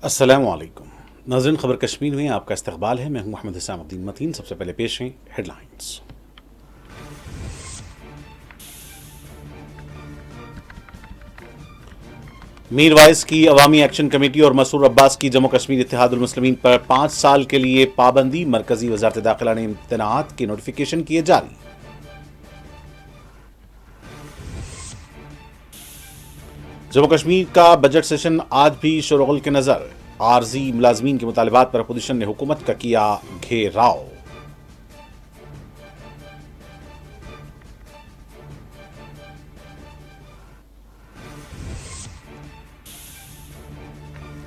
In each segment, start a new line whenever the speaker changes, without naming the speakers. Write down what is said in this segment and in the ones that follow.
अस्सलामुअलैकुम नाज़रीन, खबर कश्मीर में आपका इस्तकबाल है। मैं हूं मोहम्मद हिसामुद्दीन मतीन। सबसे पहले पेश हैं हेडलाइंस। मीरवाइज की अवामी एक्शन कमेटी और मसूर अब्बास की जम्मू कश्मीर इत्तेहादुल मुस्लिमीन पर 5 साल के लिए पाबंदी। मरकजी वजारत दाखिला ने इम्तनाआत के नोटिफिकेशन किए जारी। जम्मू कश्मीर का बजट सेशन आज भी शोरगुल के नजर। आरजी मुलाजमीन के मुतालबात पर अपोजिशन ने हुकूमत का किया घेराव।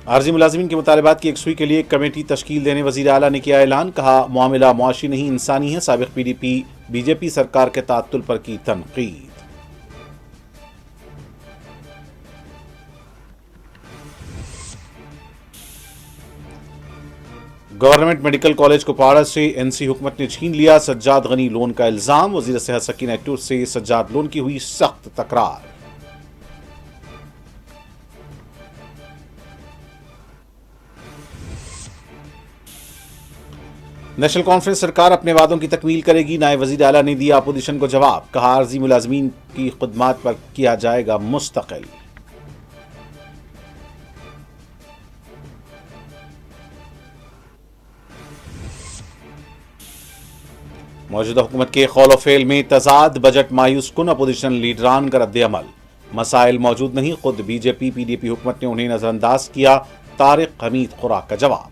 आरजी मुलाजमीन के मुतालबात की यकसुई के लिए कमेटी तश्कील देने वजीर आला ने किया ऐलान। कहा, मामला मुआशी नहीं इंसानी है। साबिक पीडीपी बीजेपी सरकार के तात्तुल पर की तनकीद। गवर्नमेंट मेडिकल कॉलेज कुपवाड़ा से एनसी हुकूमत ने छीन लिया। सज्जाद गनी लोन का इल्जाम। वजीर सेहत सकीना अटूर से सज्जाद लोन की हुई सख्त तकरार। नेशनल कॉन्फ्रेंस सरकार अपने वादों की तकमील करेगी। नायब वजीर आला ने दिया अपोजिशन को जवाब। कहा, आरजी मुलाजमीन की खुदमात पर किया जाएगा मुस्तकिल। मौजूदा हुकूमत के कौल फेल में तजाद। बजट मायूस कुन। अपोजिशन लीडरान का रद्द अमल। मसाइल मौजूद नहीं, खुद बीजेपी पीडीपी हुकूमत ने उन्हें नजरअंदाज किया। तारिक हमीद खुराक का जवाब।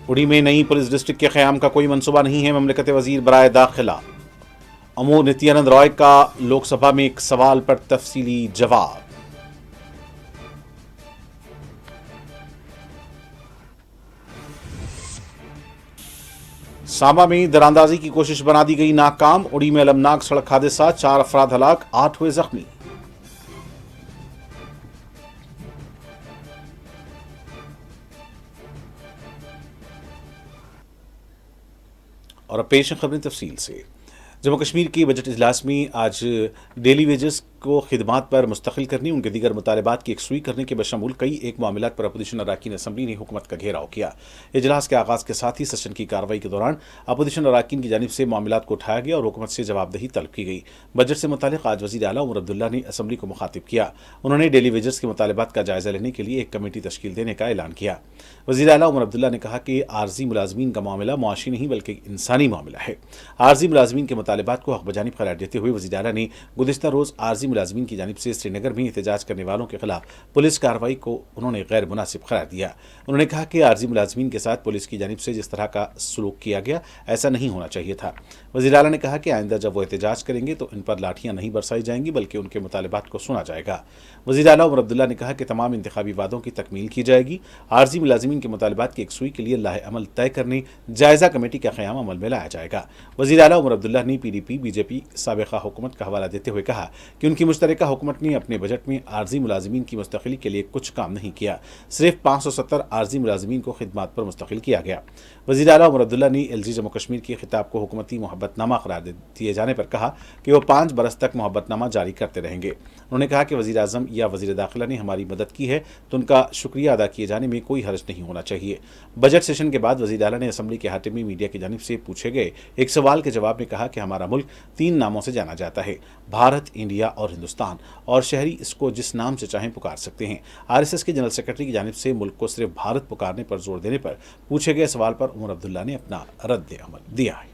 उड़ी में नई पुलिस डिस्ट्रिक्ट के क़याम का कोई मंसूबा नहीं है। ममलकत वजीर बराए दाखिला अमूर नित्यानंद रॉय का लोकसभा में एक सवाल पर तफसीली जवाब। सांबा में दरांदाजी की कोशिश बना दी गई नाकाम। उड़ी में अलमनाक सड़क हादसा, 4 अफराद हलाक, 8 हुए जख्मी। और अब पेश है खबरें तफसील से। जम्मू कश्मीर के बजट इजलास में आज डेली वेजेस को खिदमात पर मुस्तकिल करने, उनके दीगर मुतालबात की यकसुई करने के बशमूल कई एक मामलात पर अपोजिशन अरकान असम्बली ने हुकूमत का घेराव किया। इजलास के आगाज के साथ ही सेशन की कार्रवाई के दौरान अपोजिशन अरकान की जानिब से मामलात को उठाया गया और हुकूमत से जवाबदही तलब की गई। बजट से मुतालिक आज वज़ीर आला उमर अब्दुल्ला ने असम्बली को मुखातिब किया। उन्होंने डेली वेजेस के मुतालबात का जायजा लेने के लिए एक कमेटी तश्कील देने का ऐलान किया। वज़ीर आला उमर अब्दुल्ला ने कहा कि आरजी मुलाजमीन का मामला मुआशी नहीं बल्कि इंसानी मामला है। आरजी मुलाजमीन के मुतालबात को हक बजानिब करार देते हुए वज़ीर आला ने गुज़िश्ता रोज़ आरजी मुलाजमीन की जानिब से श्रीनगर में एहतजाज करने वालों के खिलाफ पुलिस कार्रवाई को उन्होंने गैर मुनासिब करार दिया। उन्होंने कहा कि आरजी मुलाजमीन के साथ पुलिस की जानिब से जिस तरह का सलूक किया गया, ऐसा नहीं होना चाहिए था। वज़ीर आला ने कहा कि आइंदा जब वो एहतजाज करेंगे तो इन पर लाठियां नहीं बरसाई जाएंगी बल्कि उनके मुतालबात को सुना जाएगा। वज़ीर आला उमर अब्दुल्ला ने कहा कि तमाम इंतखाबी वादों की तकमील की जाएगी। आरजी मुलाजमीन के मुतालबात की यकसुई के लिए लाहे अमल तय करने जायजा कमेटी का क़याम अमल में लाया जाएगा। वज़ीर आला उमर अब्दुल्ला ने पीडीपी बीजेपी साबिक़ा हुकूमत का हवाला देते हुए कहा कि उनकी मुश्तरका हुकूमत ने अपने बजट में आरजी मुलाजमीन की मुस्तकिली के लिए कुछ काम नहीं किया। सिर्फ 570 आरजी मुलाजमीन को खिदमात पर मुस्तकिल किया गया। वज़ीर आला उमर अब्दुल्ला ने एलजी जम्मू कश्मीर के खिताब को हुकूमती मोहब्बतनामा करार दिए जाने पर कहा कि वो 5 बरस तक मोहब्बतनामा जारी करते रहेंगे। उन्होंने कहा कि वज़ीर आज़म या वज़ीर दाखिला ने हमारी मदद की है तो उनका शुक्रिया अदा किए जाने में कोई हर्ज नहीं होना चाहिए। बजट सेशन के बाद वज़ीर आला ने असम्बली के अहाते में मीडिया की जानिब से पूछे गए एक सवाल के जवाब में कहा कि हमारा मुल्क 3 नामों से जाना जाता है, भारत, इंडिया और हिंदुस्तान, और शहरी इसको जिस नाम से चाहें पुकार सकते हैं। आरएसएस के जनरल सेक्रेटरी की जानिब से मुल्क को सिर्फ भारत पुकारने पर जोर देने पर पूछे गए सवाल पर उमर अब्दुल्ला ने अपना रद्द अमल दिया है।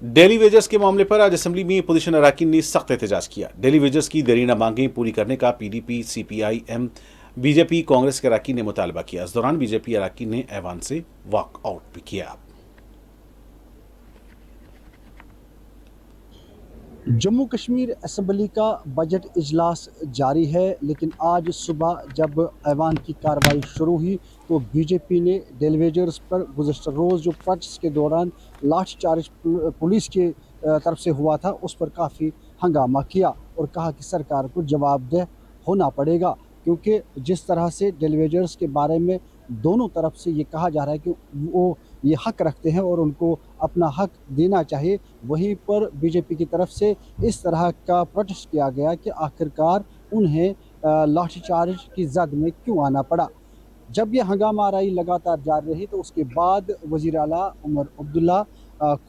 डेली वेजर्स के मामले पर आज असेंबली में अपोजिशन अरकान ने सख्त एहतजाज किया। डेली वेजर्स की देरीना मांगें पूरी करने का PDP, CPI M, BJP, Congress के अरकान ने मुतालबा किया। इस दौरान बीजेपी अरकान ने ऐवान से वॉकआउट भी किया।
जम्मू कश्मीर असम्बली का बजट इजलास जारी है, लेकिन आज सुबह जब ऐवान की कार्रवाई शुरू हुई तो बीजेपी ने डेलीवेजर्स पर गुज़श्ता रोज़ जो प्रोटेस्ट के दौरान लाठीचार्ज पुलिस के तरफ से हुआ था उस पर काफ़ी हंगामा किया और कहा कि सरकार को जवाबदेह होना पड़ेगा, क्योंकि जिस तरह से डेलीवेजर्स के बारे में दोनों तरफ से ये कहा जा रहा है कि वो ये हक रखते हैं और उनको अपना हक देना चाहिए। वहीं पर बीजेपी की तरफ से इस तरह का प्रोटेस्ट किया गया कि आखिरकार उन्हें लाठीचार्ज की जद में क्यों आना पड़ा। जब ये हंगामा आराई लगातार जारी रही तो उसके बाद वज़ीर आला उमर अब्दुल्ला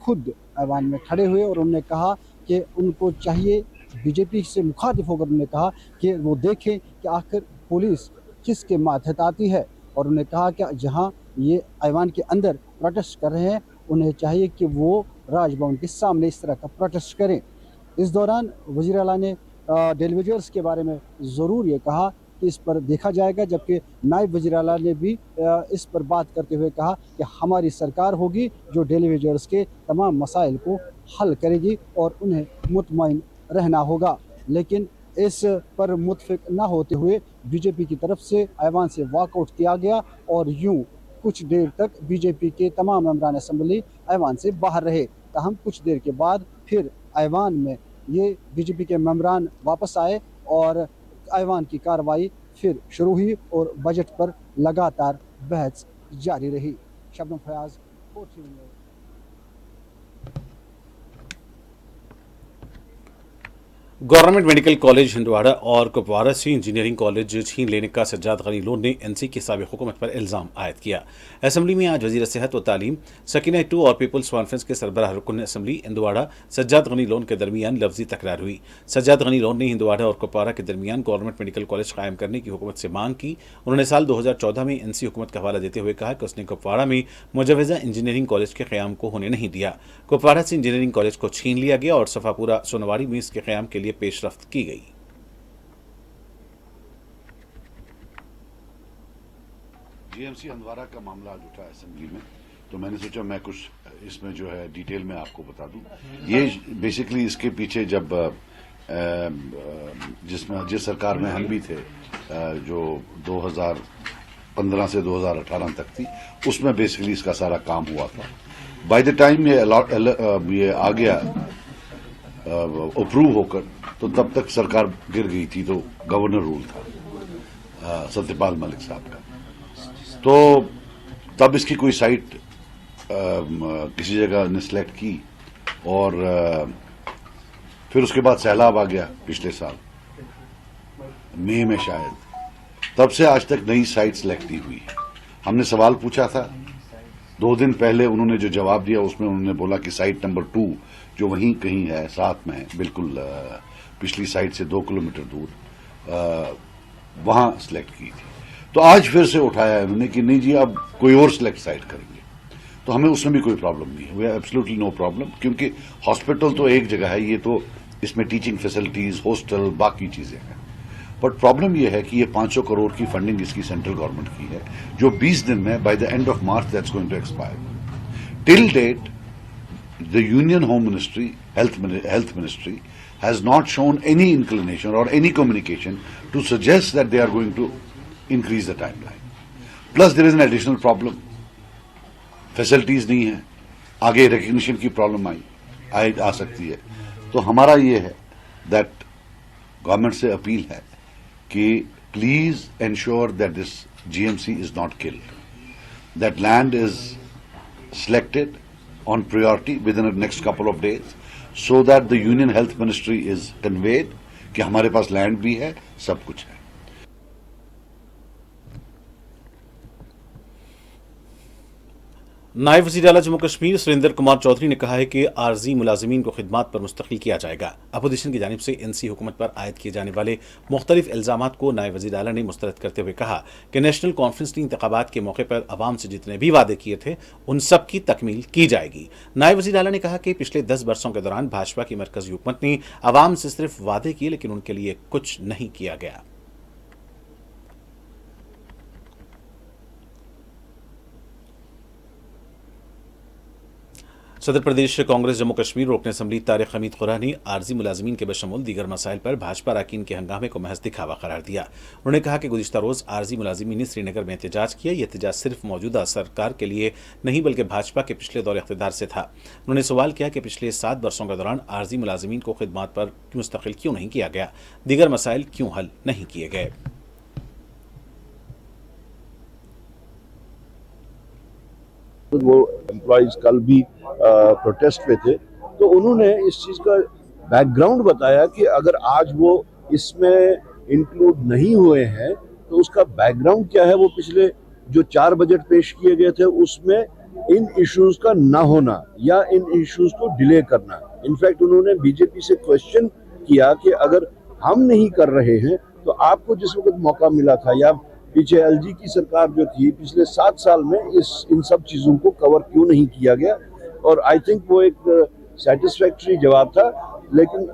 खुद ऐवान में खड़े हुए और उन्होंने कहा कि उनको चाहिए, बीजेपी से मुखातिब होकर उन्होंने कहा कि वो देखें कि आखिर पुलिस किसके मातहत आती है। और उन्होंने कहा कि जहाँ ये ऐवान के अंदर प्रोटेस्ट कर रहे हैं, उन्हें चाहिए कि वो राजभवन के सामने इस तरह का प्रोटेस्ट करें। इस दौरान वज़ीर आला ने डेलीवेजर्स के बारे में ज़रूर ये कहा कि इस पर देखा जाएगा, जबकि नायब वज़ीर आला ने भी इस पर बात करते हुए कहा कि हमारी सरकार होगी जो डेलीवेजर्स के तमाम मसाइल को हल करेगी और उन्हें मुतमईन रहना होगा। लेकिन इस पर मुतफिक न होते हुए बीजेपी की तरफ से ऐवान से वॉकआउट किया गया और यूं कुछ देर तक बीजेपी के तमाम मेंबरान असम्बली ऐवान से बाहर रहे। ताहम कुछ देर के बाद फिर ऐवान में ये बीजेपी के मेंबरान वापस आए और ऐवान की कार्रवाई फिर शुरू हुई और बजट पर लगातार बहस जारी रही। Shabnam Fayaz, 4 news.
Government medical college Hindwara और कुपवारा से इंजीनियरिंग कॉलेज छीन लेने का सज्जाद गनी लोन ने एनसी की साबिक हुकूमत पर इल्जाम आयद किया। असम्बली में आज वजीर सेहत व तालीम सकीना टू और पीपल्स कॉन्फ्रेंस के सरबराह रुकन असम्बली हिंदवाड़ा सज्जाद गनी लोन के दरमियान लफ्जी तकरार हुई। सज्जाद गनी लोन ने हिंदवाड़ा और कुपवारा के दरमियान गवर्नमेंट मेडिकल कॉलेज कायम करने की हुकूमत से मांग की। उन्होंने साल 2014 में एनसी हुकूमत का हवाला देते हुए कहा कि उसने कुपवाड़ा में मुजवजा इंजीनियरिंग कॉलेज के क़याम को होने नहीं दिया। कुपवारा से इंजीनियरिंग कॉलेज को छीन लिया गया और सफापुरा सोनवाड़ी में इसके क़याम के लिए पेशरफ्त की गई।
जीएमसी हंदवाड़ा का मामला आज उठा असेंबली में, तो मैंने सोचा मैं कुछ इसमें जो है डिटेल में आपको बता दूं। ये बेसिकली इसके पीछे जब जिस सरकार में हम भी थे, जो 2015 से 2018 तक थी, उसमें बेसिकली इसका सारा काम हुआ था। बाय द टाइम ये आ गया अप्रूव होकर, तो तब तक सरकार गिर गई थी, तो गवर्नर रूल था सत्यपाल मलिक साहब का। तो तब इसकी कोई साइट किसी जगह ने सिलेक्ट की और फिर उसके बाद सैलाब आ गया पिछले साल मई में शायद, तब से आज तक नई साइट सिलेक्ट नहीं हुई है। हमने सवाल पूछा था 2 दिन पहले, उन्होंने जो जवाब दिया उसमें उन्होंने बोला कि साइट नंबर 2 जो वहीं कहीं है, साथ में है, बिल्कुल पिछली साइट से 2 किलोमीटर दूर, वहां सिलेक्ट की थी। तो आज फिर से उठाया उन्होंने कि नहीं जी अब कोई और सिलेक्ट साइट करेंगे। तो हमें उसमें भी कोई प्रॉब्लम नहीं है, we have absolutely no problem, क्योंकि हॉस्पिटल तो एक जगह है, ये तो इसमें टीचिंग फैसिलिटीज, हॉस्टल, बाकी चीजें हैं। बट प्रॉब्लम यह है कि ये 500 करोड़ की फंडिंग इसकी सेंट्रल गवर्नमेंट की है, जो 20 दिन में by the end of March that's going to expire. Till date the Union Home Ministry, Health Ministry has not shown any inclination or any communication to suggest that they are going to increase the timeline. Plus there is an additional problem. Facilities नहीं है, आगे recognition की problem आ सकती है। तो हमारा ये है that गवर्नमेंट से अपील है कि please ensure that this GMC is not killed. That land is selected on priority within the next couple of days, so that the Union Health Ministry is conveyed कि हमारे पास land भी है, सब कुछ है।
नायब वज़ीर आला जम्मू कश्मीर सुरेंद्र कुमार चौधरी ने कहा है कि आर्जी मुलाजिमीन को खिदमात पर मुस्तकिल किया जाएगा। अपोजिशन की जानिब से एनसी हुकूमत पर आयद किए जाने वाले मुख्तलिफ इल्जामात को नायब वज़ीर आला ने मुस्तरद करते हुए कहा कि नेशनल कॉन्फ्रेंस ने इंतखाबात के मौके पर अवाम से जितने भी वादे किए थे उन सब की तकमील की जाएगी। नायब वज़ीर आला ने कहा कि पिछले 10 वर्षों के दौरान भाजपा की मरकजी हुकूमत ने अवाम से सिर्फ वादे किए, लेकिन उनके लिए कुछ नहीं किया गया। सदर प्रदेश कांग्रेस जम्मू कश्मीर रुकन असम्बली तारिक हमीद खुरानी ने आर्जी मुलाजिमीन के बशमूल दीगर मसाइल पर भाजपा अरकान के हंगामे को महज दिखावा करार दिया। उन्होंने कहा कि गुज़िश्ता रोज़ आर्जी मुलाजिमीन ने श्रीनगर में एहतजाज किया। यह एहतजाज सिर्फ मौजूदा सरकार के लिए नहीं बल्कि भाजपा के पिछले दौर इख्तिदार से था। उन्होंने सवाल किया कि पिछले 7 वर्षों के दौरान आर्जी मुलाजिमीन को खिदमात पर मुस्तकिल क्यों नहीं किया गया, दीगर मसाइल क्यों हल नहीं किए गए।
वो एम्प्लॉयज कल भी प्रोटेस्ट पे थे, तो उन्होंने इस चीज़ का बैकग्राउंड बताया कि अगर आज वो इसमें इंक्लूड नहीं हुए हैं तो उसका बैकग्राउंड क्या है। वो पिछले जो 4 बजट पेश किए गए थे उसमें इन इश्यूज का ना होना या इन इश्यूज को डिले करना। इनफैक्ट उन्होंने बीजेपी से क्वेश्चन किया कि अगर हम नहीं कर रहे हैं तो आपको जिस वक्त मौका मिला था, या पीछे एलजी की सरकार जो थी पिछले 7 साल में इन सब चीज़ों को कवर क्यों नहीं किया गया। और आई थिंक वो एक सेटिस्फैक्ट्री जवाब था। लेकिन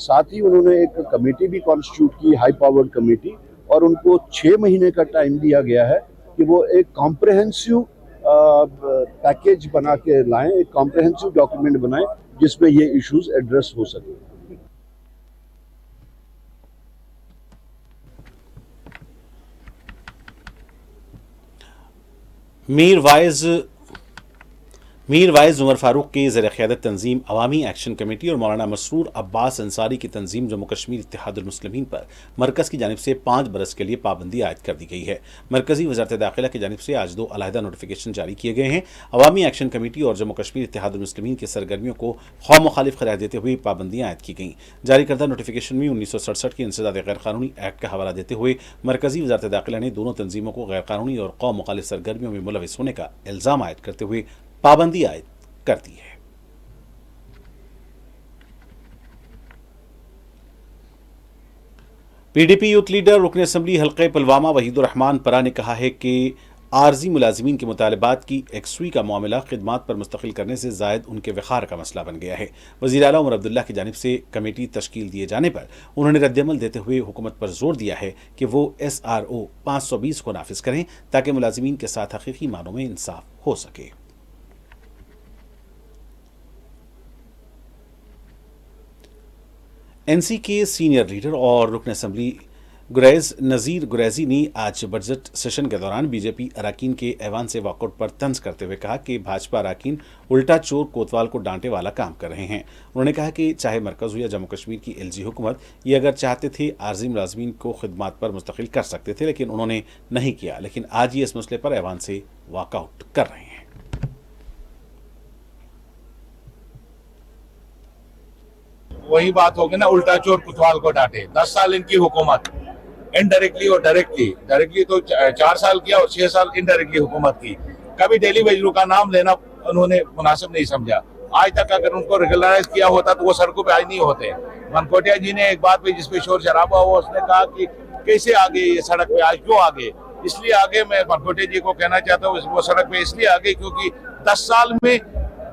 साथ ही उन्होंने एक कमेटी भी कॉन्स्टिट्यूट की, हाई पावर्ड कमेटी, और उनको 6 महीने का टाइम दिया गया है कि वो एक कॉम्प्रहेंसिव पैकेज बना के लाएं, एक कॉम्प्रहेंसिव डॉक्यूमेंट बनाएं जिसमें ये इश्यूज एड्रेस हो सके।
मीर वाइज उमर फारूक की ज़ेर क़यादत तंजीम अवामी एक्शन कमेटी और मौलाना मसरूर अब्बास अंसारी की तंजीम जम्मू कश्मीर इत्तेहादुल मुस्लिमीन पर मरकज़ की जानिब से 5 बरस के लिए पाबंदी आयद कर दी गई है। मरकज़ी वज़ारत दाखिला की जानिब से आज 2 अलहदा नोटिफिकेशन जारी किए गए हैं। अवामी एक्शन कमेटी और जम्मू कश्मीर इत्तेहादुल मुस्लिमीन की सरगर्मियों को खौफ मुखालिफ करार देते हुए पाबंदियाँ आयद की गईं। जारी करदा नोटिफिकेशन में 1967 के इंसदाद गैर कानूनी एक्ट का हवाला देते हुए मरकज़ी वज़ारत दाखिला ने दोनों तंजीमों को गैर कानूनी और खौफ मुखालिफ सरगर्मियों में मुलविस होने का इल्ज़ाम आयद करते हुए पाबंदी आयद कर दी है। पीडीपी यूथ लीडर रुकन असम्बली हल्के पुलवामा वहीदुर रहमान परा ने कहा है कि आर्जी मुलाजिमीन के मुतालबात की एकसुई का मामला खिदमात पर मुस्तकिल करने से जायद उनके वखार का मसला बन गया है। वज़ीर आला उमर अब्दुल्ला की जानिब से कमेटी तश्कील दिए जाने पर उन्होंने रद्दअमल देते हुए हुकूमत पर जोर दिया है कि वो SRO 520 को नाफिज करें ताकि मुलाजिमीन के साथ हकीकी मानों में इंसाफ हो सके। एनसी के सीनियर लीडर और रुकन असम्बली गुरैज नज़ीर गुरैजी ने आज बजट सेशन के दौरान बीजेपी अरकान के ऐवान से वॉकआउट पर तंज करते हुए कहा कि भाजपा अरकान उल्टा चोर कोतवाल को डांटे वाला काम कर रहे हैं। उन्होंने कहा कि चाहे मरकज़ हो या जम्मू कश्मीर की LG हुकूमत, ये अगर चाहते थे आर्जी मुलाजमीन को खिदमात पर मुस्तकिल कर सकते थे, लेकिन उन्होंने नहीं किया। लेकिन आज ये इस मसले पर ऐवान से वॉकआउट कर रहे हैं।
वही बात होगी ना, उल्टा चोर कुतवाल को डांटे। 10 साल इनकी हुकूमत इनडायरेक्टली और डायरेक्टली तो 4 साल किया और 6 साल इनडायरेक्टली हुकूमत की। कभी डेली वेजरों का नाम लेना उन्होंने मुनासिब नहीं समझा। आज तक अगर उनको रेगुलराइज किया होता तो वो सड़कों पे आज नहीं होते। मनकोटिया जी ने एक बात पे जिसपे शोर शराबा हुआ, उसने कहा कि कैसे आगे ये सड़क पे, आज क्यों आगे? इसलिए आगे मैं मनकोटिया जी को कहना चाहता हूँ, वो सड़क पे इसलिए आगे क्योंकि 10 साल में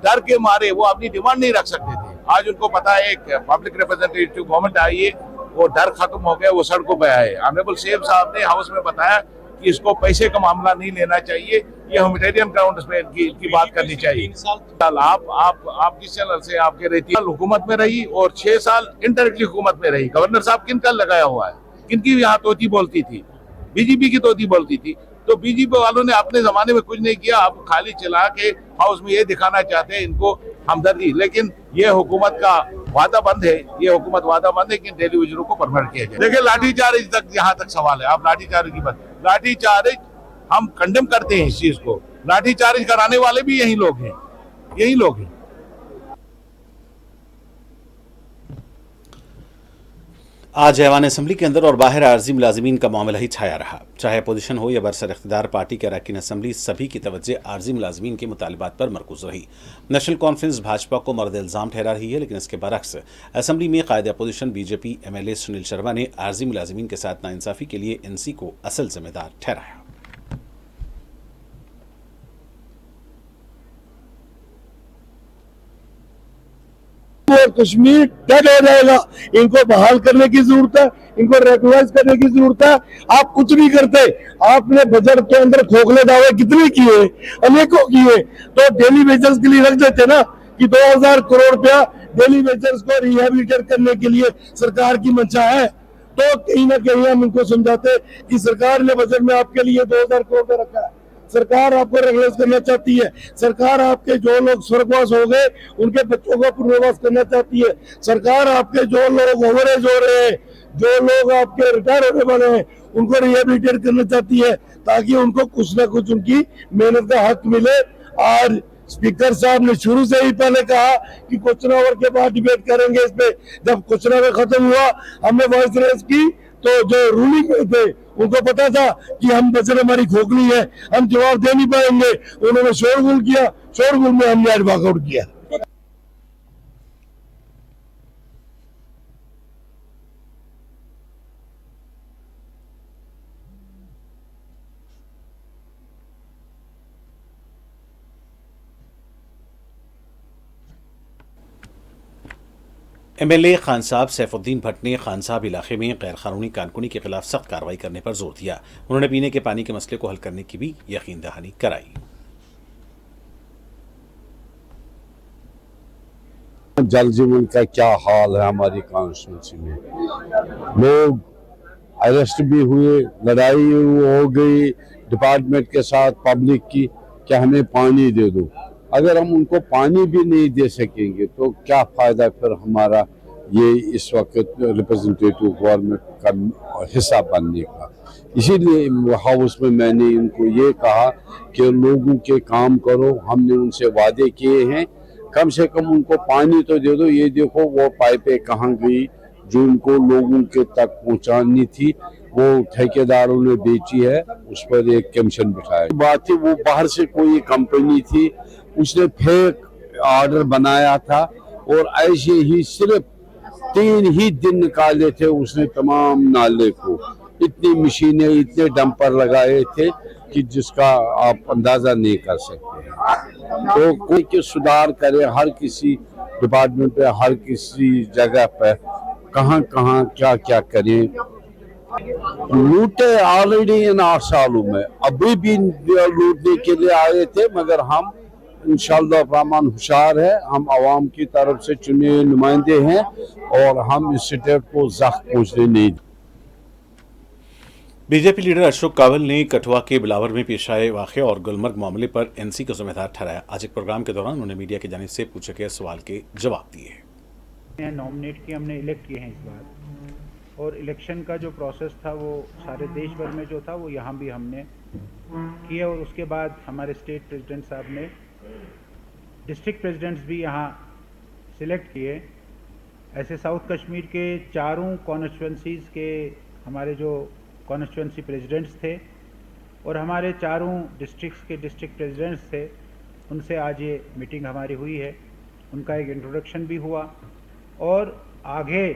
डर के मारे वो अपनी डिमांड नहीं रख सकते थे। आज उनको पता है एक पब्लिक रिप्रेजेंटेटिव गवर्नमेंट आई है, वो डर खत्म हो गया, वो सड़कों पे आए। ऑनरेबल सीएम साहब ने हाउस में बताया कि इसको पैसे का मामला नहीं लेना चाहिए, ये ह्यूमैनिटेरियन ग्राउंड पे इनकी बात करनी चाहिए। आप किस चैनल से आपके रहती हुकूमत में रही और 6 साल इनडायरेक्टली हुकूमत में रही। गवर्नर साहब किन का लगाया हुआ है, किनकी यहाँ तोती बोलती थी? बीजेपी की तोती बोलती थी। तो बीजेपी वालों ने अपने जमाने में कुछ नहीं किया, अब खाली चला के हाउस में ये दिखाना चाहते हैं इनको हमदर्दी। लेकिन ये हुकूमत का वादा बंद है, ये हुकूमत वादा बंद है कि डेली वेजरों को परमानेंट किया जाए। देखिए लाठीचार्ज तक यहाँ तक सवाल है। आप लाठीचार्ज की बात, लाठीचार्ज हम कंडेम करते हैं इस चीज को। लाठीचार्ज कराने वाले भी यही लोग हैं, यही लोग हैं।
आज ऐवान असम्बली के अंदर और बाहर आर्जी मुलाजिमीन का मामला ही छाया रहा। चाहे अपोजिशन हो या बरसर इख्तिदार पार्टी के अरकान असम्बली, सभी की तवज्जो आर्जी मुलाजिमीन के मुतालबात पर मरकूज रही। नेशनल कॉन्फ्रेंस भाजपा को मर्द इल्ज़ाम ठहरा रही है, लेकिन इसके बरक्स असम्बली में कायद opposition BJP MLA Sunil Sharma ने आर्जी मुलाजिमीन के साथ नाइंसाफ़ी के लिए NC को असल जिम्मेदार ठहराया।
और कश्मीर डेड हो जाएगा। इनको बहाल करने की जरूरत है, इनको रेगुलराइज करने की जरूरत है। आप कुछ नहीं करते। आपने बजट के अंदर खोखले दावे कितने किए, अनेकों किए। तो डेली वेजर्स के लिए रख देते ना कि 2000 करोड़ रुपया डेली वेजर्स को रिहेबिलिटेट करने के लिए सरकार की मंशा है। तो कहीं ना कहीं हम इनको समझाते कि सरकार ने बजट में आपके लिए 2000 करोड़ रुपया रखा है। सरकार आपको रेगुलराइज करना चाहती है। सरकार आपके जो लोग स्वर्गवास हो गए उनके बच्चों को पुनर्वास करना चाहती है। सरकार आपके जो लोग ओवरेज हो रहे हैं, जो लोग आपके रिटायर होने वाले हैं, उनको रिहेबिलिटेट करना चाहती है ताकि उनको कुछ ना कुछ उनकी मेहनत का हक मिले। आज स्पीकर साहब ने शुरू से ही पहले कहा कि क्वेश्चन आवर के बाद डिबेट करेंगे इस पे। जब क्वेश्चन आवर खत्म हुआ हमने वॉइस रेज की तो जो रूलिंग में थे उनको पता था कि हम बजट हमारी खोखली है, हम जवाब दे नहीं पाएंगे। उन्होंने शोरगुल किया, शोरगुल में हमने आज वॉकआउट किया।
एमएलए खान साहब सैफुद्दीन भट्ट ने खान साहब इलाके में गैर कानूनी कारकुनी के खिलाफ सख्त कार्रवाई करने पर जोर दिया। उन्होंने पीने के पानी के मसले को हल करने की भी यकीन दहानी कराई।
जल जीवन का क्या हाल है हमारी कॉन्स्टिट्यूंसी में, लोग अरेस्ट भी हुए, लड़ाई हो गई डिपार्टमेंट के साथ पब्लिक की कि हमें पानी दे दो। अगर हम उनको पानी भी नहीं दे सकेंगे तो क्या फायदा फिर हमारा ये इस वक्त रिप्रेजेंटेटिव गवर्नमेंट का हिस्सा बनने का। इसीलिए हाउस में मैंने इनको ये कहा कि लोगों के काम करो, हमने उनसे वादे किए हैं, कम से कम उनको पानी तो दे दो। ये देखो वो पाइपें कहाँ गई जो उनको लोगों के तक पहुंचानी थी, वो ठेकेदारों ने बेची है, उस पर एक कमीशन बिठाया। बात है वो बाहर से कोई कंपनी थी, उसने फेक ऑर्डर बनाया था और ऐसे ही सिर्फ 3 ही दिन निकाले थे उसने तमाम नाले को। इतनी मशीनें, इतने डंपर लगाए थे कि जिसका आप अंदाजा नहीं कर सकते। तो कोई के सुधार करे हर किसी डिपार्टमेंट पे, हर किसी जगह पे, कहाँ कहाँ क्या क्या करें। लूटे ऑलरेडी इन 8 सालों में, अभी भी लूटने के लिए आए थे, मगर हम इंशाअल्लाह रहमान होशियार है, हम आवाम की तरफ से चुने नुमाइंदे हैं और हम इस स्टेट को जख्म पहुंचने नहीं।
बीजेपी लीडर अशोक कावल ने कठुआ के बिलावर में पेश आए वाक़े और गुलमर्ग मामले पर एनसी को जिम्मेदार ठहराया। आज एक प्रोग्राम के दौरान उन्होंने मीडिया की जानिब से पूछे गए सवाल के जवाब दिए।
नॉमिनेट किए, हमने इलेक्ट किए हैं इस बार, और इलेक्शन का जो प्रोसेस था वो सारे देश भर में जो था वो यहाँ भी हमने किया, और उसके बाद हमारे स्टेट प्रेसिडेंट साहब ने डिस्ट्रिक्ट प्रेसिडेंट्स भी यहाँ सिलेक्ट किए। ऐसे साउथ कश्मीर के चारों कॉन्स्टिट्यूंसीज़ के हमारे जो कॉन्स्टिट्यूंसी प्रेसिडेंट्स थे और हमारे चारों डिस्ट्रिक्ट्स के डिस्ट्रिक्ट प्रेसिडेंट्स थे, उनसे आज ये मीटिंग हमारी हुई है। उनका एक इंट्रोडक्शन भी हुआ और आगे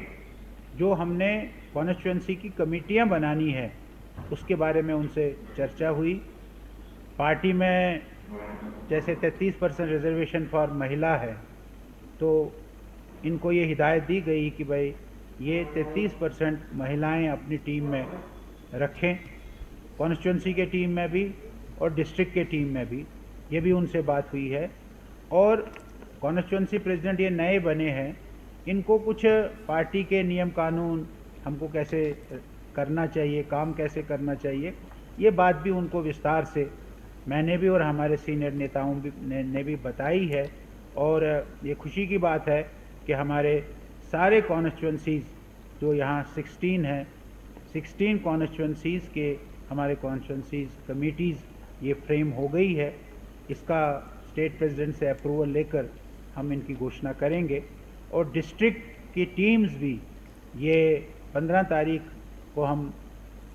जो हमने कॉन्स्टिट्यूंसी की कमेटियां बनानी है उसके बारे में उनसे चर्चा हुई। पार्टी में जैसे 33% रिजर्वेशन फॉर महिला है, तो इनको ये हिदायत दी गई कि भाई ये 33% महिलाएं अपनी टीम में रखें, कॉन्स्टिट्यूंसी के टीम में भी और डिस्ट्रिक्ट के टीम में भी। ये भी उनसे बात हुई है। और कॉन्स्टिट्यूंसी प्रेसिडेंट ये नए बने हैं, इनको कुछ पार्टी के नियम कानून हमको कैसे करना चाहिए, काम कैसे करना चाहिए, ये बात भी उनको विस्तार से मैंने भी और हमारे सीनियर नेताओं ने भी बताई है। और ये खुशी की बात है कि हमारे सारे कॉन्स्टिट्यूंसीज़ जो यहाँ 16 हैं, 16 कॉन्स्टिट्यूंसीज़ के हमारे कॉन्स्टिट्यूंसीज़ कमेटीज़ ये फ्रेम हो गई है। इसका स्टेट प्रेसिडेंट से अप्रूवल लेकर हम इनकी घोषणा करेंगे। और डिस्ट्रिक्ट की टीम्स भी ये 15 तारीख को हम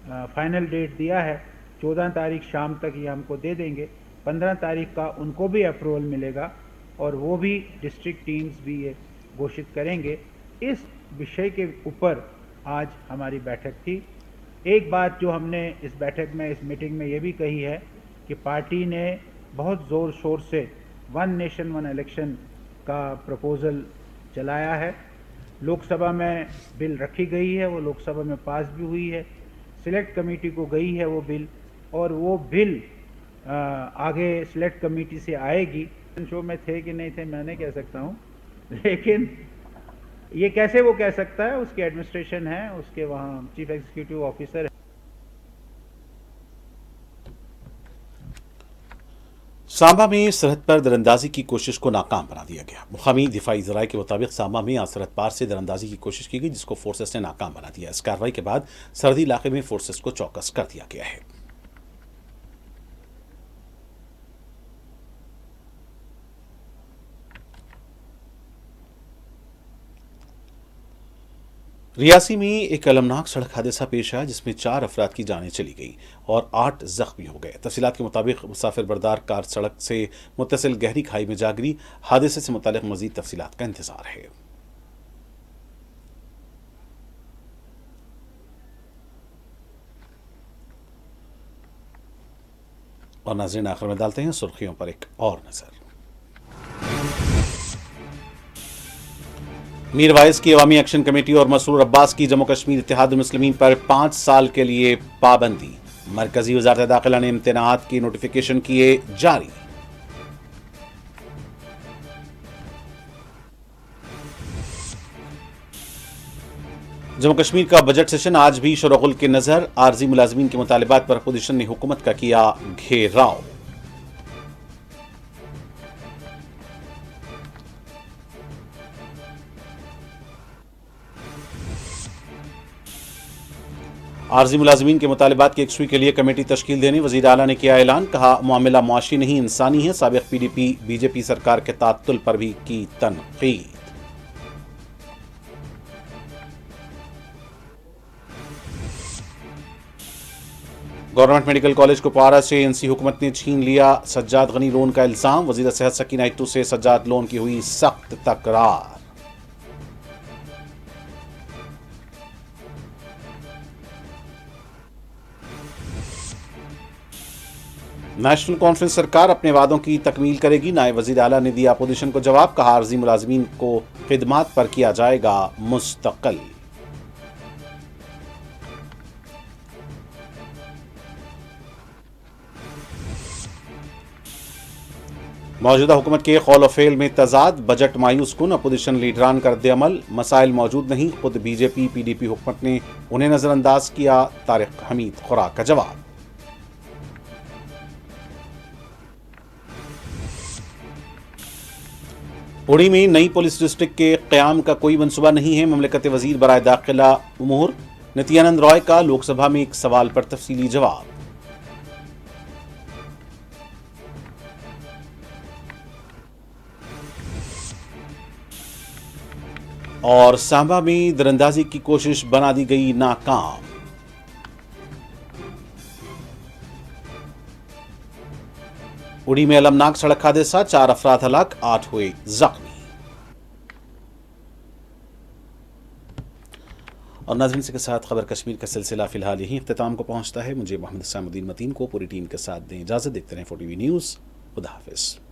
फाइनल डेट दिया है, 14 तारीख शाम तक ये हमको दे देंगे। 15 तारीख का उनको भी अप्रूवल मिलेगा और वो भी डिस्ट्रिक्ट टीम्स भी ये घोषित करेंगे। इस विषय के ऊपर आज हमारी बैठक थी। एक बात जो हमने इस बैठक में, इस मीटिंग में ये भी कही है कि पार्टी ने बहुत ज़ोर शोर से 1 नेशन 1 इलेक्शन का प्रपोज़ल चलाया है। लोकसभा में बिल रखी गई है, वो लोकसभा में पास भी हुई है, सिलेक्ट कमेटी को गई है वो बिल, और वो बिल आगे सिलेक्ट कमेटी से आएगी। शो में थे कि नहीं थे मैं नहीं कह सकता हूँ, लेकिन ये कैसे वो कह सकता है, उसके एडमिनिस्ट्रेशन है, उसके वहाँ चीफ एग्जीक्यूटिव ऑफिसर है।
सांबा में सरहद पर दरअंदाजी की कोशिश को नाकाम बना दिया गया। मुकामी दिफाई ज़राए के मुताबिक सांबा में आज सरहद पार से दरअंदाजी की कोशिश की गई, जिसको फोर्सेस ने नाकाम बना दिया। इस कार्रवाई के बाद सरहदी इलाके में फोर्सेस को चौकस कर दिया गया है। रियासी में एक अलमनाक सड़क हादसा पेश आया जिसमें 4 अफराद की जानें चली गई और 8 जख्मी हो गए। तफसीलात के मुताबिक मुसाफिर बरदार कार सड़क से मुत्तसिल गहरी खाई में जा गिरी। हादसे से मुतालिक मजीद तफसीलात का इंतजार है। और नाज़रीन, आखिर में डालते हैं सुर्खियों पर एक और नजर। मीर वाइस की अवामी एक्शन कमेटी और मसरूर अब्बास की जम्मू कश्मीर इत्तेहाद मुस्लिमीन पर 5 साल के लिए पाबंदी। मरकजी वजारत दाखिला ने इम्तनाआत की नोटिफिकेशन किए जारी। जम्मू कश्मीर का बजट सेशन आज भी शोरगुल के नजर। आरजी मुलाजमीन के मुतालिबात पर अपोजिशन ने हुकूमत का किया घेराव। आरजी मुलाजमीन के मुतालिबात की एकसुई के लिए कमेटी तश्कील देने वज़ीर आला ने किया ऐलान। कहा, मामला मुआशी नहीं इंसानी है। साबिक़ PDP BJP सरकार के तात्तुल पर भी की तनकीद। गवर्नमेंट मेडिकल कॉलेज कुपवारा से NC हुकूमत ने छीन लिया सज्जाद गनी लोन का इल्जाम। वज़ीर सेहत सकीना इत्तू से सज्जाद लोन की हुई सख्त तकरार। नेशनल कॉन्फ्रेंस सरकार अपने वादों की तकमील करेगी। नायब वज़ीर आला ने दिया अपोजिशन को जवाब। कहा, आरजी मुलाजमीन को खिदमात पर किया जाएगा मुस्तक़ल। मौजूदा हुकूमत के कौल और फेल में तजाद। बजट मायूस कुन। अपोजिशन लीडरान कर दे अमल। मसाइल मौजूद नहीं। खुद BJP PDP हुकूमत ने उन्हें नजरअंदाज किया। तारिक हमीद खुराक का जवाब। उड़ी में नई पुलिस डिस्ट्रिक्ट के क़याम का कोई मनसूबा नहीं है। ममलकत वजीर बराए दाखिला उमूर नित्यानंद रॉय का लोकसभा में एक सवाल पर तफसीली जवाब। और सांबा में दरअंदाजी की कोशिश बना दी गई नाकाम। उड़ी में अलमनाक सड़क हादसा, 4 अफराद हलाक, 8 हुए जख्मी। और नाज़रीन के साथ खबर कश्मीर का सिलसिला फिलहाल यहीं इख्तिताम को पहुंचता है। मुझे मोहम्मद सामुद्दीन मतीन को पूरी टीम के साथ दें इजाजत। देखते रहें 4TV न्यूज़। खुदा हाफिज़।